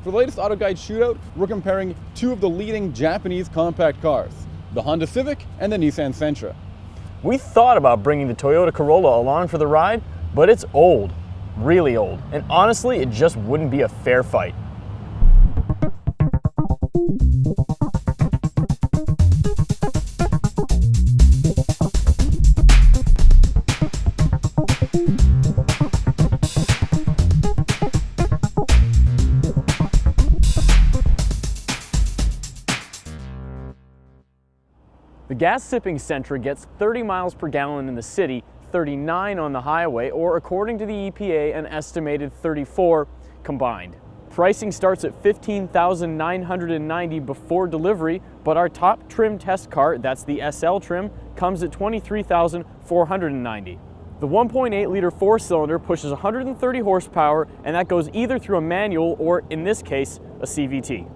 For the latest Auto Guide Shootout, we're comparing two of the leading Japanese compact cars, the Honda Civic and the Nissan Sentra. We thought about bringing the Toyota Corolla along for the ride, but it's old, really old, and honestly, it just wouldn't be a fair fight. The gas-sipping Sentra gets 30 miles per gallon in the city, 39 on the highway, or according to the EPA, an estimated 34 combined. Pricing starts at $15,990 before delivery, but our top trim test car, that's the SL trim, comes at $23,490. The 1.8-liter four-cylinder pushes 130 horsepower, and that goes either through a manual or, in this case, a CVT.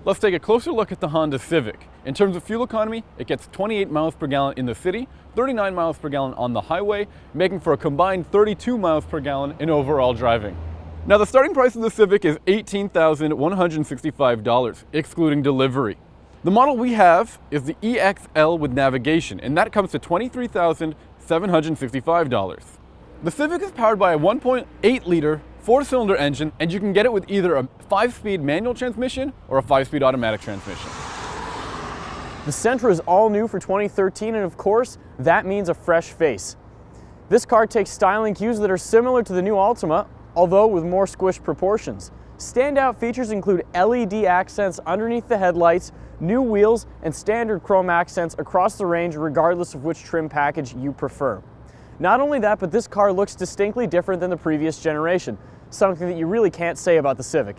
Let's take a closer look at the Honda Civic. In terms of fuel economy, it gets 28 miles per gallon in the city, 39 miles per gallon on the highway, making for a combined 32 miles per gallon in overall driving. Now, the starting price of the Civic is $18,165, excluding delivery. The model we have is the EXL with navigation, and that comes to $23,765. The Civic is powered by a 1.8-liter four-cylinder engine, and you can get it with either a 5-speed manual transmission or a 5-speed automatic transmission. The Sentra is all new for 2013, and of course, that means a fresh face. This car takes styling cues that are similar to the new Altima, although with more squished proportions. Standout features include LED accents underneath the headlights, new wheels, and standard chrome accents across the range regardless of which trim package you prefer. Not only that, but this car looks distinctly different than the previous generation, something that you really can't say about the Civic.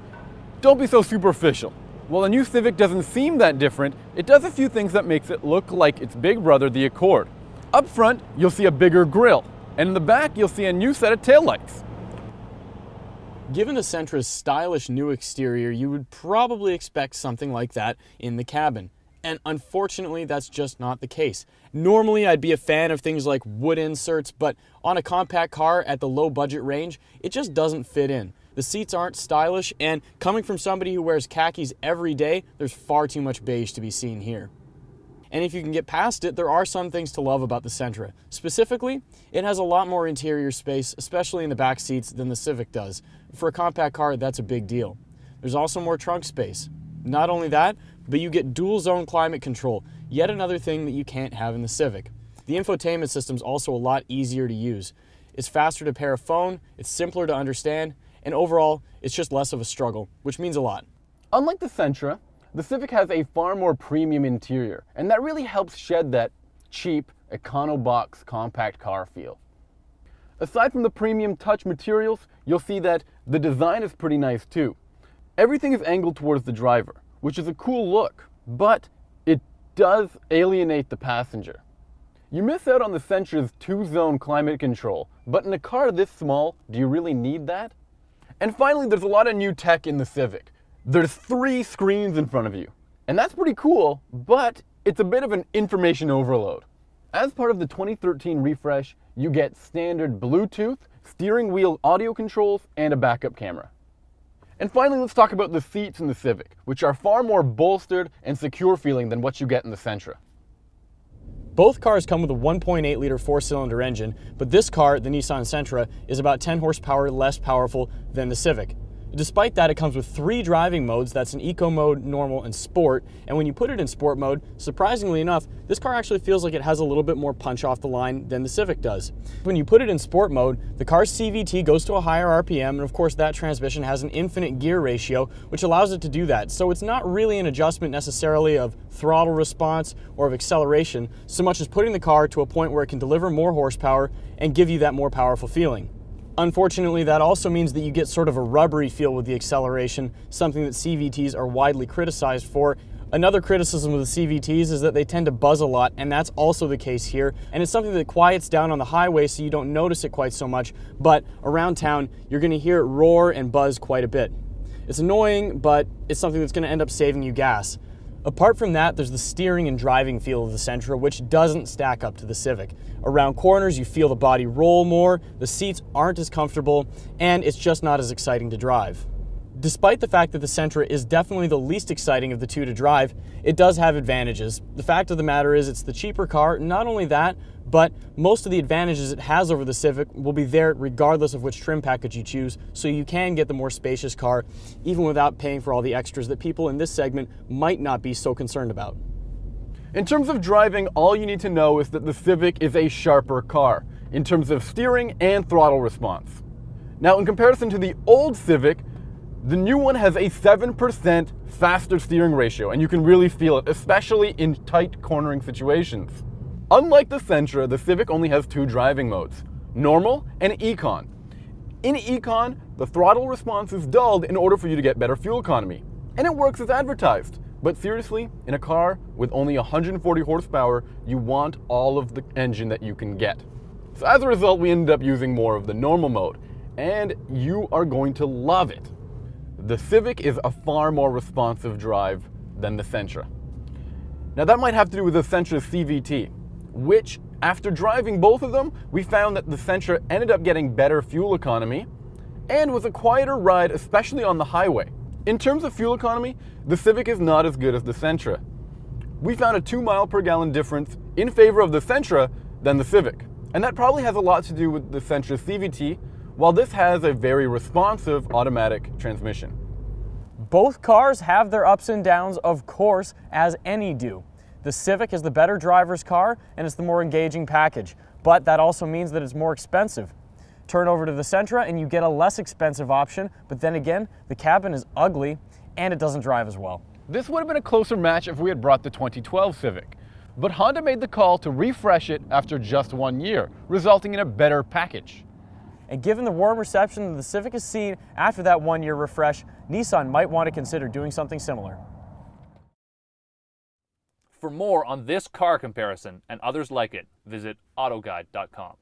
Don't be so superficial. While the new Civic doesn't seem that different, it does a few things that makes it look like its big brother, the Accord. Up front, you'll see a bigger grille, and in the back, you'll see a new set of taillights. Given the Sentra's stylish new exterior, you would probably expect something like that in the cabin. And unfortunately, that's just not the case. Normally, I'd be a fan of things like wood inserts, but on a compact car at the low budget range, it just doesn't fit in. The seats aren't stylish, and coming from somebody who wears khakis every day, there's far too much beige to be seen here. And if you can get past it, there are some things to love about the Sentra. Specifically, it has a lot more interior space, especially in the back seats, than the Civic does. For a compact car, that's a big deal. There's also more trunk space. Not only that, but you get dual zone climate control, yet another thing that you can't have in the Civic. The infotainment system's also a lot easier to use. It's faster to pair a phone, it's simpler to understand, and overall, it's just less of a struggle, which means a lot. Unlike the Sentra, the Civic has a far more premium interior, and that really helps shed that cheap, econo-box compact car feel. Aside from the premium touch materials, you'll see that the design is pretty nice too. Everything is angled towards the driver, which is a cool look, but it does alienate the passenger. You miss out on the Sentra's 2-zone climate control, but in a car this small, do you really need that? And finally, there's a lot of new tech in the Civic. There's 3 screens in front of you, and that's pretty cool, but it's a bit of an information overload. As part of the 2013 refresh, you get standard Bluetooth, steering wheel audio controls, and a backup camera. And finally, let's talk about the seats in the Civic, which are far more bolstered and secure feeling than what you get in the Sentra. Both cars come with a 1.8-liter four-cylinder engine, but this car, the Nissan Sentra, is about 10 horsepower less powerful than the Civic. Despite that, it comes with 3 driving modes. That's an Eco mode, Normal, and Sport. And when you put it in Sport mode, surprisingly enough, this car actually feels like it has a little bit more punch off the line than the Civic does. When you put it in Sport mode, the car's CVT goes to a higher RPM, and of course that transmission has an infinite gear ratio, which allows it to do that. So it's not really an adjustment necessarily of throttle response or of acceleration, so much as putting the car to a point where it can deliver more horsepower and give you that more powerful feeling. Unfortunately, that also means that you get sort of a rubbery feel with the acceleration, something that CVTs are widely criticized for. Another criticism of the CVTs is that they tend to buzz a lot, and that's also the case here. And it's something that quiets down on the highway so you don't notice it quite so much, but around town, you're going to hear it roar and buzz quite a bit. It's annoying, but it's something that's going to end up saving you gas. Apart from that, there's the steering and driving feel of the Sentra, which doesn't stack up to the Civic. Around corners, you feel the body roll more, the seats aren't as comfortable, and it's just not as exciting to drive. Despite the fact that the Sentra is definitely the least exciting of the two to drive, it does have advantages. The fact of the matter is it's the cheaper car. Not only that, but most of the advantages it has over the Civic will be there regardless of which trim package you choose, so you can get the more spacious car even without paying for all the extras that people in this segment might not be so concerned about. In terms of driving, all you need to know is that the Civic is a sharper car in terms of steering and throttle response. Now, in comparison to the old Civic, the new one has a 7% faster steering ratio, and you can really feel it, especially in tight cornering situations. Unlike the Sentra, the Civic only has two driving modes, Normal and Econ. In Econ, the throttle response is dulled in order for you to get better fuel economy, and it works as advertised. But seriously, in a car with only 140 horsepower, you want all of the engine that you can get. So as a result, we ended up using more of the normal mode, and you are going to love it. The Civic is a far more responsive drive than the Sentra. Now that might have to do with the Sentra CVT, which, after driving both of them, we found that the Sentra ended up getting better fuel economy and was a quieter ride, especially on the highway. In terms of fuel economy, the Civic is not as good as the Sentra. We found a 2 mile per gallon difference in favor of the Sentra than the Civic, and that probably has a lot to do with the Sentra CVT, while this has a very responsive automatic transmission. Both cars have their ups and downs, of course, as any do. The Civic is the better driver's car and it's the more engaging package, but that also means that it's more expensive. Turn over to the Sentra and you get a less expensive option, but then again, the cabin is ugly and it doesn't drive as well. This would have been a closer match if we had brought the 2012 Civic, but Honda made the call to refresh it after just 1 year, resulting in a better package. And given the warm reception that the Civic has seen after that 1 year refresh, Nissan might want to consider doing something similar. For more on this car comparison and others like it, visit autoguide.com.